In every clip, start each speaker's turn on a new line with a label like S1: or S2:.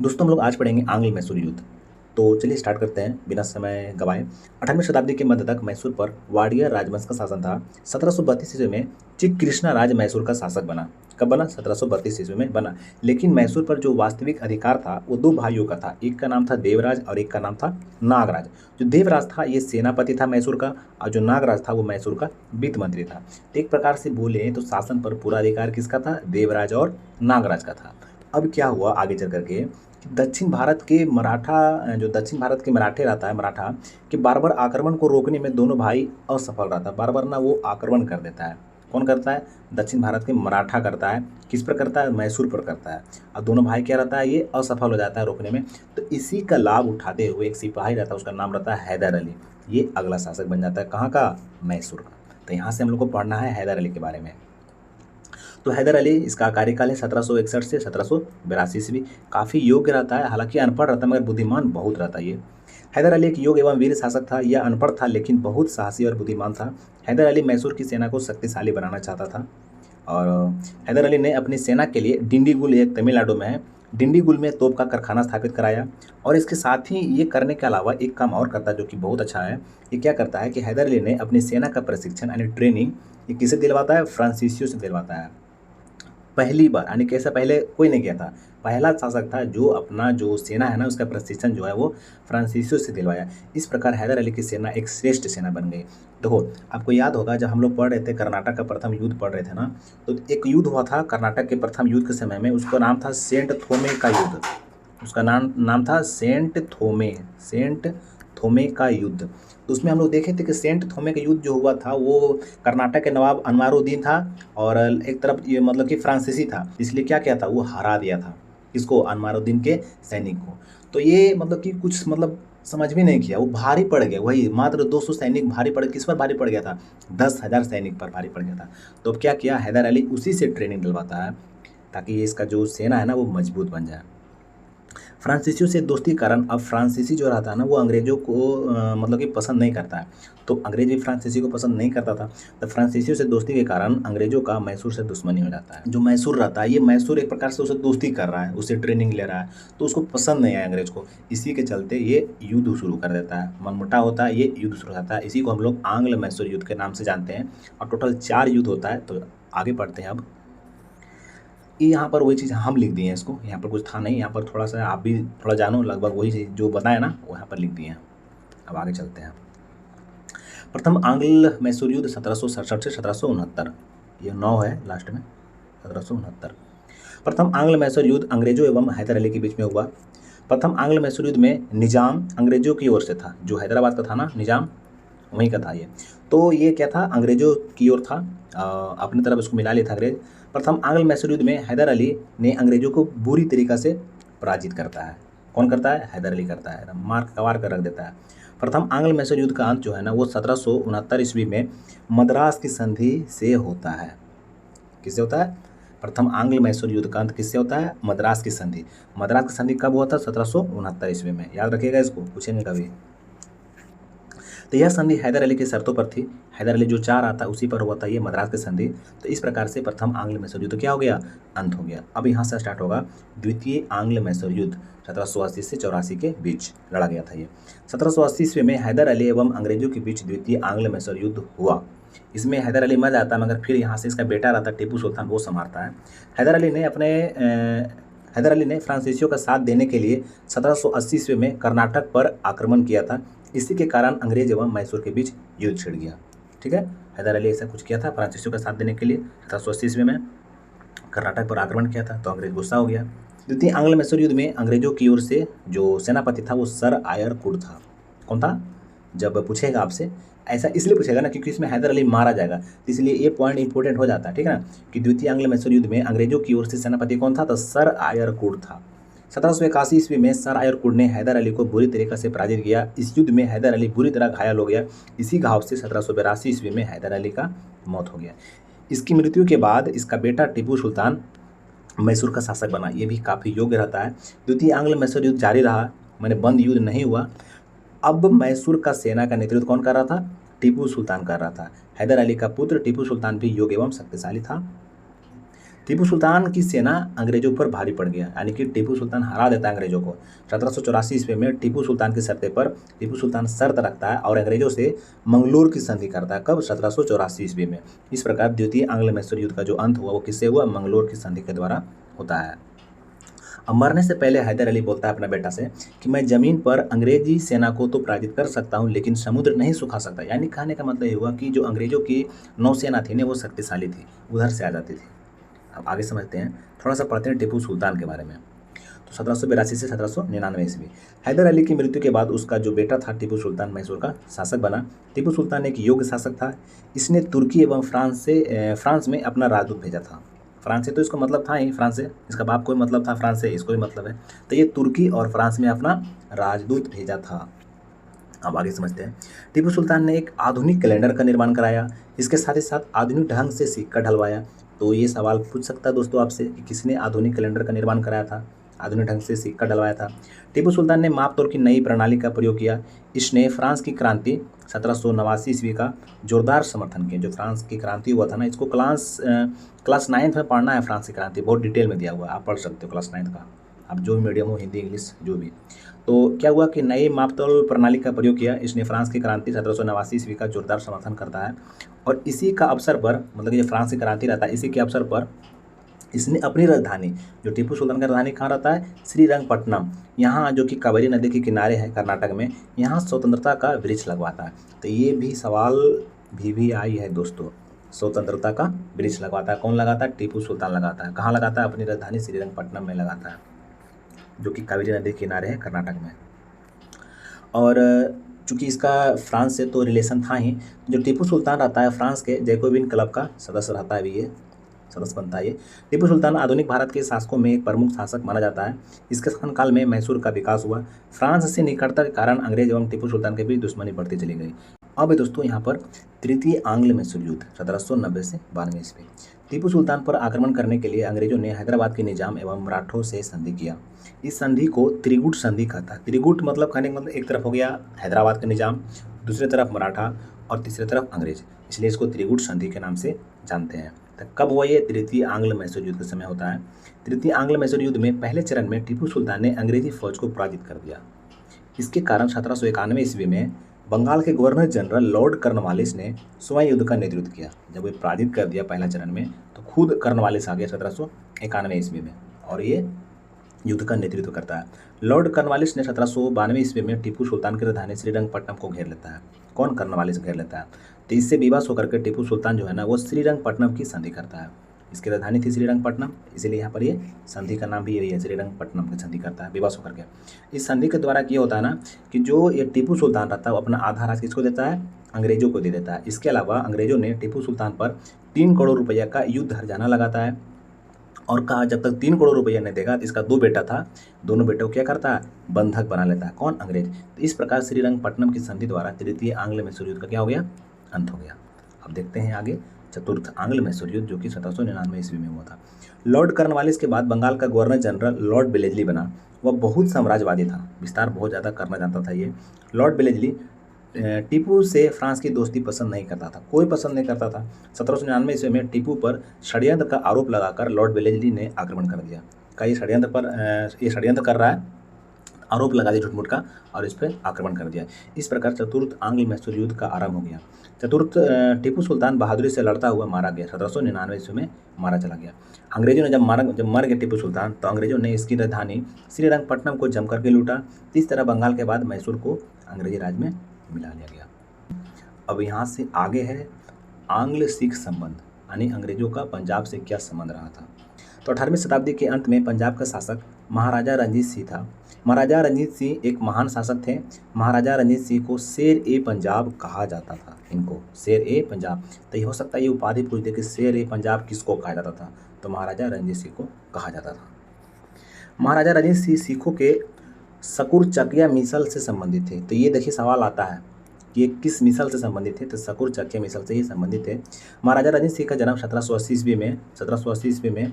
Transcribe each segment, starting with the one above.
S1: दोस्तों हम लोग आज पढ़ेंगे आंग्ल मैसूर युद्ध। तो चलिए स्टार्ट करते हैं बिना समय गवाए। 18वीं शताब्दी के मध्य तक मैसूर पर वाडिया राजवंश का शासन था। 1732 ईस्वी में चिक कृष्णा राज मैसूर का शासक बना। कब बना? 1732 ईस्वी में बना। लेकिन मैसूर पर जो वास्तविक अधिकार था वो दो भाइयों का था, एक का नाम था देवराज और एक का नाम था नागराज। जो देवराज था ये सेनापति था मैसूर का, और जो नागराज था वो मैसूर का वित्त मंत्री था। तो एक प्रकार से बोले तो शासन पर पूरा अधिकार किसका था? देवराज और नागराज का था। अब क्या हुआ आगे चल करके कि दक्षिण भारत के मराठे रहता है, मराठा कि बार बार आक्रमण को रोकने में दोनों भाई असफल रहता है। बार बार ना वो आक्रमण कर देता है। कौन करता है? दक्षिण भारत के मराठा करता है। किस पर करता है? मैसूर पर करता है। और दोनों भाई क्या रहता है, ये असफल हो जाता है रोकने में। तो इसी का लाभ उठाते हुए एक सिपाही रहता है, उसका नाम रहता है हैदर अली। ये अगला शासक बन जाता है, कहाँ का? मैसूर का। तो यहाँ से हम लोग को पढ़ना है हैदर अली के बारे में। तो हैदर अली, इसका कार्यकाल है 1761 से 1782 ईस्वी। काफ़ी योग्य रहता है, हालांकि अनपढ़ रहता है मगर बुद्धिमान बहुत रहता है ये। हैदर अली एक योग्य एवं वीर शासक था। यह अनपढ़ था लेकिन बहुत साहसी और बुद्धिमान था। हैदर अली मैसूर की सेना को शक्तिशाली बनाना चाहता था। और हैदर अली ने अपनी सेना के लिए डिंडीगुल, एक तमिलनाडु में है, डिंडीगुल में तोप का कारखाना स्थापित कराया। और इसके साथ ही ये करने के अलावा एक काम और करता है जो कि बहुत अच्छा है। ये क्या करता है कि हैदर अली ने अपनी सेना का प्रशिक्षण यानी ट्रेनिंग ये किसे दिलवाता है? फ्रांसीसियों से दिलवाता है। पहली बार, यानी कि ऐसा पहले कोई नहीं किया था। पहला शासक था जो अपना जो सेना है ना उसका प्रशिक्षण जो है वो फ्रांसीसियों से दिलवाया। इस प्रकार हैदर अली की सेना एक श्रेष्ठ सेना बन गई। देखो, आपको याद होगा जब हम लोग पढ़ रहे थे कर्नाटक का प्रथम युद्ध पढ़ रहे थे ना, तो एक युद्ध हुआ था कर्नाटक के प्रथम युद्ध के समय में, उसका नाम था सेंट थोमे का युद्ध। उसका नाम नाम था सेंट थोमे का युद्ध। तो उसमें हम लोग देखे थे कि सेंट थोमे का युद्ध जो हुआ था वो कर्नाटक के नवाब अनवारुद्दीन था, और एक तरफ ये मतलब कि फ्रांसीसी था, इसलिए क्या किया था, वो हरा दिया था। किसको? अनवारुद्दीन के सैनिक को। तो ये मतलब कि कुछ मतलब समझ में नहीं किया, वो भारी पड़ गया। वही मात्र 200 सैनिक भारी पड़, किस पर भारी पड़ गया था? 10,000 सैनिक पर भारी पड़ गया था। तो अब क्या किया हैदर अली? उसी से ट्रेनिंग दिलवाता है ताकि ये इसका जो सेना है ना वो मजबूत बन जाए। फ्रांसीसियों से दोस्ती के कारण अब फ्रांसीसी जो रहता है ना वो अंग्रेज़ों को मतलब कि पसंद नहीं करता है। तो अंग्रेज भी फ्रांसीसी को पसंद नहीं करता था। तो फ्रांसीसियों से दोस्ती के कारण अंग्रेज़ों का मैसूर से दुश्मनी हो जाता है। जो मैसूर रहता है, ये मैसूर एक प्रकार से उसे दोस्ती कर रहा है, उससे ट्रेनिंग ले रहा है, तो उसको पसंद नहीं है अंग्रेज को। इसी के चलते ये युद्ध शुरू कर देता है, मनमुटाव होता है, ये युद्ध शुरू हो जाता है। इसी को हम लोग आंग्ल मैसूर युद्ध के नाम से जानते हैं। और टोटल 4 युद्ध होता है। तो आगे बढ़ते हैं अब। ये यहाँ पर वही चीज़ हम लिख दिए हैं इसको, यहाँ पर कुछ था नहीं, यहाँ पर थोड़ा-सा आप भी थोड़ा जानो, लगभग वही चीज़ जो बताया ना वो यहाँ पर लिख दिए हैं। अब आगे चलते हैं। प्रथम आंग्ल मैसूर युद्ध 1767 से 1769, ये 9 है लास्ट में, 1769। प्रथम आंग्ल मैसूर युद्ध अंग्रेजों एवं हैदर अली के बीच में हुआ। प्रथम आंग्ल मैसूर युद्ध में निजाम अंग्रेजों की ओर से था, जो हैदराबाद का था ना निजाम, वहीं का था ये। तो ये क्या था? अंग्रेजों की ओर था, अपनी तरफ इसको मिला लिया था अंग्रेज। प्रथम आंग्ल मैसूर युद्ध में हैदर अली ने अंग्रेजों को बुरी तरीक़ा से पराजित करता है। कौन करता है? हैदर अली करता है, एकदम मार कबार कर रख देता है। प्रथम आंग्ल मैसूर युद्ध का अंत जो है ना वो 1769 ईस्वी में मद्रास की संधि से होता है। किससे होता है? प्रथम आंग्ल मैसूर युद्ध का अंत किससे होता है? मद्रास की संधि। मद्रास की संधि कब हुआ था? 1769 ईस्वी में। याद रखिएगा इसको, पूछेंगे कभी। तो यह संधि हैदर अली की शर्तों पर थी। हैदर अली जो चाह रहा था उसी पर हुआ था ये मद्रास की संधि। तो इस प्रकार से प्रथम आंग्ल मैसूर युद्ध क्या हो गया? अंत हो गया। अब यहाँ से स्टार्ट होगा द्वितीय आंग्ल मैसूर युद्ध। 1780 से 84 के बीच लड़ा गया था ये। 1780 ईस्वी में हैदर अली एवं अंग्रेजों के बीच द्वितीय आंग्ल मैसूर युद्ध हुआ। इसमें हैदर अली मर जाता है मगर फिर यहाँ से इसका बेटा रहता टीपू सुल्तान, वो संभालता है। हैदर अली ने फ्रांसीसियों का साथ देने के लिए 1780 ईस्वी में कर्नाटक पर आक्रमण किया था। इसी के कारण अंग्रेज एवं मैसूर के बीच युद्ध छिड़ गया। ठीक है, हैदर अली ऐसा कुछ किया था फ्रांसीसियों का साथ देने के लिए, 1780 ईस्वी में कर्नाटक पर आक्रमण किया था तो अंग्रेज गुस्सा हो गया। द्वितीय आंग्ल मैसूर युद्ध में अंग्रेजों की ओर से जो सेनापति था वो सर आयर कुड था। कौन था? जब पूछेगा आपसे, ऐसा इसलिए पूछेगा ना क्योंकि इसमें हैदर अली मारा जाएगा, तो इसलिए ये पॉइंट इंपॉर्टेंट हो जाता है। ठीक है ना, कि द्वितीय आंग्ल मैसूर युद्ध में अंग्रेजों की ओर से सेनापति कौन था? तो सर आयर कुड था। 1781 ईस्वी में सर आयर कुड ने हैदर अली को बुरी तरीके से पराजित किया। इस युद्ध में हैदर अली बुरी तरह घायल हो गया। इसी घाव से 1782 ईस्वी में हैदर अली का मौत हो गया। इसकी मृत्यु के बाद इसका बेटा टीपू सुल्तान मैसूर का शासक बना। ये भी काफ़ी योग्य रहता है। द्वितीय आंग्ल मैसूर युद्ध जारी रहा, मैंने बंद युद्ध नहीं हुआ। अब मैसूर का सेना का नेतृत्व कौन कर रहा था? टीपू सुल्तान कर रहा था। हैदर अली का पुत्र टीपू सुल्तान भी योग्य एवं शक्तिशाली था। टीपू सुल्तान की सेना अंग्रेजों पर भारी पड़ गया, यानी कि टीपू सुल्तान हरा देता है अंग्रेजों को। 1784 ईस्वी में टीपू सुल्तान की शर्तें पर टीपू सुल्तान शर्त रखता है और अंग्रेजों से मंगलोर की संधि करता है। कब? 1784 ईस्वी में। इस प्रकार द्वितीय आंग्ल मैसूर युद्ध का जो अंत हुआ वो किससे हुआ? मंगलोर की संधि के द्वारा होता है। अब मरने से पहले हैदर अली बोलता है अपने बेटा से कि मैं जमीन पर अंग्रेजी सेना को तो पराजित कर सकता हूँ, लेकिन समुद्र नहीं सुखा सकता। यानी कहने का मतलब ये हुआ कि जो अंग्रेजों की नौसेना थी ना वो शक्तिशाली थी, उधर से आ जाती थी। अब आगे समझते हैं, थोड़ा सा पढ़ते हैं टीपू सुल्तान के बारे में। तो 1782 से 1799 ईस्वी, हैदर अली की मृत्यु के बाद उसका जो बेटा था टीपू सुल्तान मैसूर का शासक बना। टीपू सुल्तान एक योग्य शासक था। इसने तुर्की एवं फ्रांस में अपना राजदूत भेजा था। फ्रांस से तो इसको मतलब था ही, फ्रांस से, इसका बाप को भी मतलब था फ्रांस से, इसको भी मतलब है। तो ये तुर्की और फ्रांस में अपना राजदूत भेजा था। अब आगे समझते हैं, टीपू सुल्तान ने एक आधुनिक कैलेंडर का निर्माण कराया। इसके साथ ही साथ आधुनिक ढंग से सिक्का ढलवाया। तो ये सवाल पूछ सकता है दोस्तों आपसे कि किसने आधुनिक कैलेंडर का निर्माण कराया था, आधुनिक ढंग से सिक्का डलवाया था? टीपू सुल्तान ने माप तौल की नई प्रणाली का प्रयोग किया। इसने फ्रांस की क्रांति 1789 ईस्वी का जोरदार समर्थन किया। जो फ्रांस की क्रांति हुआ था ना, इसको क्लास 9th में पढ़ना है। फ्रांस की क्रांति बहुत डिटेल में दिया हुआ है, आप पढ़ सकते हो क्लास 9th का, आप जो भी मीडियम हो, हिंदी इंग्लिश जो भी। तो क्या हुआ कि नई मापतौल प्रणाली का प्रयोग किया। इसने फ्रांस की क्रांति 1789 ईस्वी का जोरदार समर्थन करता है। और इसी का अवसर पर, मतलब कि जो फ्रांस की क्रांति रहता है, इसी के अवसर पर इसने अपनी राजधानी, जो टीपू सुल्तान का राजधानी कहाँ रहता है? श्रीरंगपट्टनम, यहाँ जो कि कावेरी नदी के किनारे है कर्नाटक में, यहाँ स्वतंत्रता का वृक्ष लगवाता है। तो ये भी सवाल भी आई है दोस्तों, स्वतंत्रता का वृक्ष लगवाता है। कौन लगाता है? टीपू सुल्तान लगाता है। कहाँ लगाता है? अपनी राजधानी श्रीरंगपट्टनम में लगाता है, जो कि कावेरी नदी के किनारे है कर्नाटक में। और चूँकि इसका फ्रांस से तो रिलेशन था ही, जो टीपू सुल्तान रहता है फ्रांस के जैकोबिन क्लब का सदस्य रहता है भी, ये सदस्य बनता है ये। टीपू सुल्तान आधुनिक भारत के शासकों में एक प्रमुख शासक माना जाता है। इसके शासनकाल में मैसूर का विकास हुआ। फ्रांस से निकटता के कारण अंग्रेज एवं टीपू सुल्तान के बीच दुश्मनी बढ़ती चली गई। अब दोस्तों यहाँ पर तृतीय आंग्ल मैसूर युद्ध 1790 से 92 ईस्वी। टीपू सुल्तान पर आक्रमण करने के लिए अंग्रेजों ने हैदराबाद के निजाम एवं मराठों से संधि किया। इस संधि को त्रिगुट संधि कहता है। त्रिगुट मतलब कहने का मतलब एक तरफ हो गया हैदराबाद का निजाम, दूसरी तरफ मराठा और तीसरी तरफ अंग्रेज, इसलिए इसको त्रिगुट संधि के नाम से जानते हैं। तो कब हुआ ये? तृतीय आंग्ल मैसूर युद्ध के समय होता है। तृतीय आंग्ल मैसूर युद्ध में पहले चरण में टीपू सुल्तान ने अंग्रेजी फौज को पराजित कर दिया। इसके कारण 1791 ईस्वी में बंगाल के गवर्नर जनरल लॉर्ड कॉर्नवालिस ने स्वयं युद्ध का नेतृत्व किया। जब ये पराजित कर दिया पहला चरण में, तो खुद कॉर्नवालिस आ गया 1791 ईस्वी में, और ये युद्ध का नेतृत्व करता है। लॉर्ड कॉर्नवालिस ने 1792 ईस्वी में टीपू सुल्तान की राजधानी श्रीरंगपट्टनम को घेर लेता है। कौन? कॉर्नवालिस घेर लेता है। तो इससे विवश होकर के टीपू सुल्तान जो है ना, वो श्रीरंगपट्टनम की संधि करता है। इसकी राजधानी थी श्रीरंगपट्टनम, इसीलिए यहाँ पर ये संधि का नाम भी यही है, श्रीरंगपट्टनम की संधि करता है विवश होकर के। इस संधि के द्वारा ये होता है ना कि जो ये टीपू सुल्तान रहता है वो अपना आधा राज किसको देता है? अंग्रेजों को दे देता है। इसके अलावा अंग्रेजों ने टीपू सुल्तान पर 3 करोड़ रुपये का युद्ध हर्जाना लगाता है और कहा जब तक 3 करोड़ रुपया नहीं देगा। तो इसका 2 बेटा था, दोनों बेटों को क्या करता है? बंधक बना लेता है। कौन? अंग्रेज। तो इस प्रकार श्रीरंगपट्टनम की संधि द्वारा तृतीय आंग्ल मैसूर युद्ध का क्या हो गया? अंत हो गया। अब देखते हैं आगे चतुर्थ आंग्ल मैसूर युद्ध, जो कि 1799 ईस्वी में हुआ था। लॉर्ड कॉर्नवालिस के बाद बंगाल का गवर्नर जनरल लॉर्ड बेलेजली बना। वह बहुत साम्राज्यवादी था, विस्तार बहुत ज़्यादा करना जानता था ये। लॉर्ड बेलेजली टीपू से फ्रांस की दोस्ती पसंद नहीं करता था, कोई पसंद नहीं करता था। 1799 ईस्वी में टीपू पर षड्यंत्र का आरोप लगाकर लॉर्ड बेलेजली ने आक्रमण कर दिया। का ये षड्यंत्र कर रहा है, आरोप लगा दिया झूठ-मूठ का और इस पर आक्रमण कर दिया। इस प्रकार चतुर्थ आंग्ल मैसूर युद्ध का आरंभ हो गया। टीपू सुल्तान बहादुरी से लड़ता हुआ मारा गया। 1799 ईस्वी में मारा चला गया। अंग्रेजों ने जब मर गए टीपू सुल्तान, तो अंग्रेजों ने इसकी राजधानी श्रीरंगपट्टनम को जम करके लूटा। इस तरह बंगाल के बाद मैसूर को अंग्रेजी राज में मिला लिया गया। अब यहाँ से आगे है आंग्ल सिख संबंध, यानी अंग्रेजों का पंजाब से क्या संबंध रहा था। तो 18वीं शताब्दी के अंत में पंजाब का शासक महाराजा रणजीत सिंह था। महाराजा रणजीत सिंह एक महान शासक थे। महाराजा रणजीत सिंह को शेर ए पंजाब कहा जाता था। इनको शेर ए पंजाब, तो ये हो सकता है ये उपाधि पूछ दे कि शेर ए पंजाब किसको कहा जाता था, तो महाराजा रणजीत सिंह को कहा जाता था। महाराजा रणजीत सिंह सिखों के सकुर चकिया मिसल से संबंधित थे। तो ये देखिए सवाल आता है कि ये किस मिसल से संबंधित थे, तो सकुर चकिया मिसल से ही संबंधित थे। महाराजा रणजीत सिंह का जन्म 1780 ईस्वी में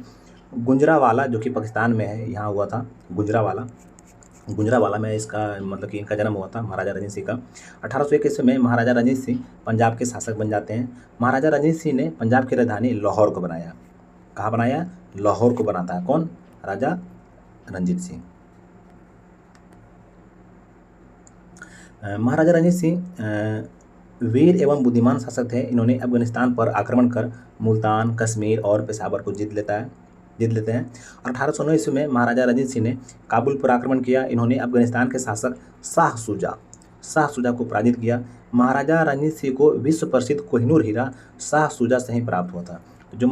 S1: गुजरांवाला, जो कि पाकिस्तान में है, यहाँ हुआ था। गुजरांवाला में इसका मतलब कि इनका जन्म हुआ था महाराजा रणजीत सिंह का। 1801 ईस्वी में महाराजा रणजीत सिंह पंजाब के शासक बन जाते हैं। महाराजा रणजीत सिंह ने पंजाब की राजधानी लाहौर को बनाया। कहाँ बनाया? लाहौर को बनाता है। कौन? राजा रणजीत सिंह। महाराजा रणजीत सिंह वीर एवं बुद्धिमान शासक थे। इन्होंने अफगानिस्तान पर आक्रमण कर मुल्तान, कश्मीर और पेशावर को जीत लेते हैं। और 1809 ईस्वी में महाराजा रणजीत सिंह ने काबुल पर आक्रमण किया। इन्होंने अफगानिस्तान के शासक शाह शुजा को पराजित किया। महाराजा रणजीत सिंह को विश्व प्रसिद्ध कोहिनूर हीरा शाह शुजा से ही प्राप्त हुआ था। तो जो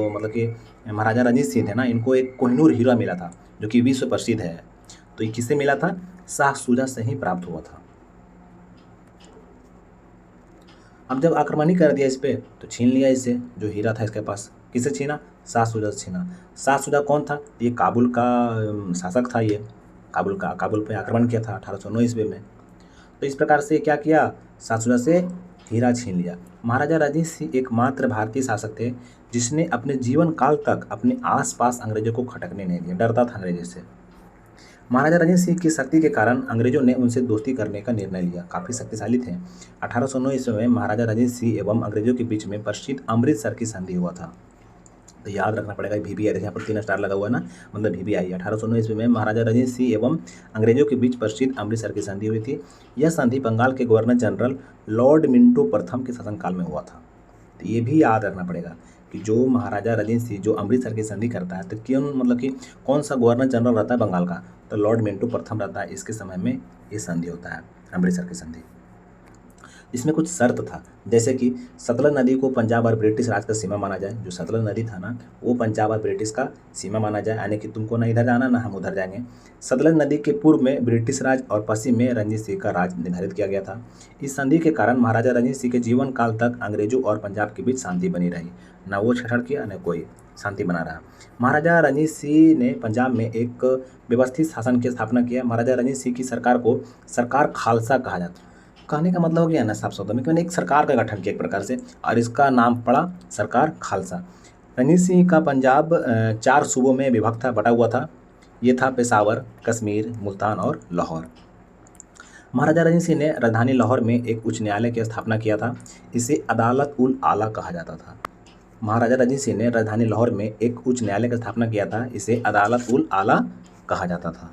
S1: मतलब कि महाराजा रणजीत सिंह थे ना, इनको एक कोहिनूर हीरा मिला था जो कि विश्व प्रसिद्ध है। तो ये किससे मिला था? शाह शुजा से ही प्राप्त हुआ था। अब जब आक्रमण ही कर दिया इस पे, तो छीन लिया इससे जो हीरा था इसके पास। किससे छीना? शाह शुजा से छीना। शाह शुजा कौन था? ये काबुल का शासक था। ये काबुल पे आक्रमण किया था 1809 ईस्वी में। तो इस प्रकार से क्या किया? शाह शुजा से हीरा छीन लिया। महाराजा रणजीत सिंह एकमात्र भारतीय शासक थे जिसने अपने जीवन काल तक अपने आसपास अंग्रेजों को खटकने नहीं दिया। डरता था अंग्रेजों से। महाराजा रणजीत सिंह की शक्ति के कारण अंग्रेजों ने उनसे दोस्ती करने का निर्णय लिया। काफ़ी शक्तिशाली थे। 1809 ईस्वी में महाराजा रणजीत सिंह एवं अंग्रेजों के बीच में प्रसिद्ध अमृतसर की संधि हुआ था। तो याद रखना पड़ेगा। VVI देखिए यहाँ पर 3 स्टार लगा हुआ है ना, मतलब VVI। 1809 ईस्वी में महाराजा रणजीत सिंह एवं अंग्रेजों के बीच प्रसिद्ध अमृतसर की संधि हुई थी। यह संधि बंगाल के गवर्नर जनरल लॉर्ड मिंटो प्रथम के शासनकाल में हुआ था। तो ये भी याद रखना पड़ेगा कि जो महाराजा रणजीत सिंह जो अमृतसर की संधि करता है, तो क्यों, मतलब कि कौन सा गवर्नर जनरल रहता है बंगाल का? तो लॉर्ड मिंटो प्रथम रहता है। इसके समय में ये संधि होता है, अमृतसर की संधि। इसमें कुछ शर्त था, जैसे कि सतलज नदी को पंजाब और ब्रिटिश राज का सीमा माना जाए। जो सतलज नदी था ना, वो पंजाब और ब्रिटिश का सीमा माना जाए, यानी कि तुमको ना इधर जाना ना हम उधर जाएंगे। सतलज नदी के पूर्व में ब्रिटिश राज और पश्चिम में रणजीत सिंह का राज निर्धारित किया गया था। इस संधि के कारण महाराजा रणजीत सिंह के जीवन काल तक अंग्रेजों और पंजाब के बीच शांति बनी रही। ना वो छेड़छाड़ किया, न कोई, शांति बना रहा। महाराजा रणजीत सिंह ने पंजाब में एक व्यवस्थित शासन की स्थापना किया। महाराजा रणजीत सिंह की सरकार को सरकार खालसा कहा जाता है। कहने का मतलब हो गया ना साफ शब्दों में कि मैंने एक सरकार का गठन किया एक प्रकार से, और इसका नाम पड़ा सरकार खालसा। रणजीत सिंह का पंजाब 4 सूबों में विभक्त था, बटा हुआ था। ये था पेशावर, कश्मीर, मुल्तान और लाहौर। महाराजा रणजीत सिंह ने राजधानी लाहौर में एक उच्च न्यायालय की स्थापना किया था। इसे अदालत उल आला कहा जाता था। महाराजा रणजीत सिंह ने राजधानी लाहौर में एक उच्च न्यायालय की स्थापना किया था। इसे अदालत उल आला कहा जाता था।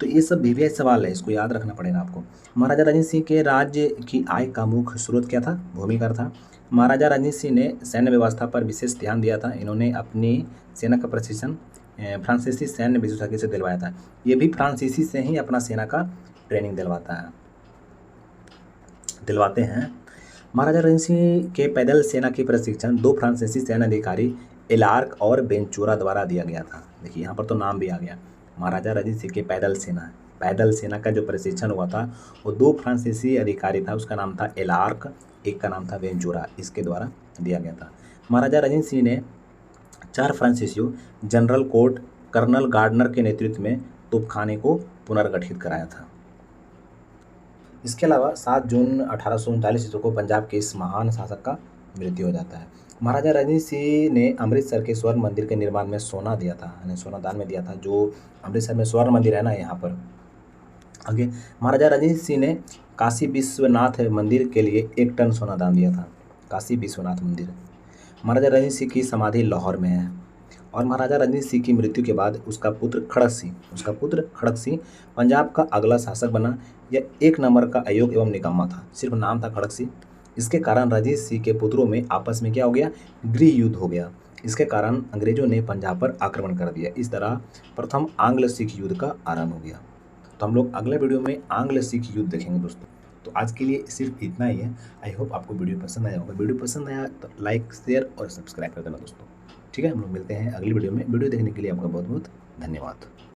S1: तो ये सब VVI सवाल है, इसको याद रखना पड़ेगा आपको। महाराजा रणजीत सिंह के राज्य की आय का मुख्य स्रोत क्या था? भूमि कर था। महाराजा रणजीत सिंह ने सैन्य व्यवस्था पर विशेष ध्यान दिया था। इन्होंने अपनी सेना का प्रशिक्षण फ्रांसीसी सैन्य विशेषज्ञ से दिलवाया था। ये भी फ्रांसीसी से ही अपना सेना का ट्रेनिंग दिलवाते हैं। महाराजा रणजीत सिंह के पैदल सेना के प्रशिक्षण 2 फ्रांसीसी सैन्य अधिकारी एलार्क और बेंचूरा द्वारा दिया गया था। देखिए यहाँ पर तो नाम भी आ गया। महाराजा रणजीत सिंह के पैदल सेना का जो प्रशिक्षण हुआ था वो 2 फ्रांसीसी अधिकारी था। उसका नाम था एलार्क, एक का नाम था वेंचुरा, इसके द्वारा दिया गया था। महाराजा रणजीत सिंह ने 4 फ्रांसीसियों जनरल कोर्ट, कर्नल गार्डनर के नेतृत्व में तोपखाने को पुनर्गठित कराया था। इसके अलावा 7 जून 1839 ईस्वी को पंजाब के इस महान शासक का मृत्यु हो जाता है। महाराजा रणजीत सिंह ने अमृतसर के स्वर्ण मंदिर के निर्माण में सोना दिया था, यानी सोना दान में दिया था। जो अमृतसर में स्वर्ण मंदिर है ना, यहाँ पर आगे महाराजा रणजीत सिंह ने काशी विश्वनाथ मंदिर के लिए 1 टन सोना दान दिया था। काशी विश्वनाथ मंदिर। महाराजा रणजीत सिंह की समाधि लाहौर में है। और महाराजा रणजीत सिंह की मृत्यु के बाद उसका पुत्र खड़क सिंह पंजाब का अगला शासक बना। यह 1 नंबर का अयोग्य एवं निकम्मा था, सिर्फ नाम था खड़क सिंह। इसके कारण रणजीत सिंह के पुत्रों में आपस में क्या हो गया? गृह युद्ध हो गया। इसके कारण अंग्रेजों ने पंजाब पर आक्रमण कर दिया। इस तरह प्रथम आंग्ल सिख युद्ध का आरंभ हो गया। तो हम लोग अगले वीडियो में आंग्ल सिख युद्ध देखेंगे दोस्तों। तो आज के लिए सिर्फ इतना ही है। आई होप आपको वीडियो पसंद आया होगा। वीडियो पसंद आया तो लाइक, शेयर और सब्सक्राइब कर देना दोस्तों। ठीक है, हम लोग मिलते हैं अगली वीडियो में। वीडियो देखने के लिए आपका बहुत बहुत धन्यवाद।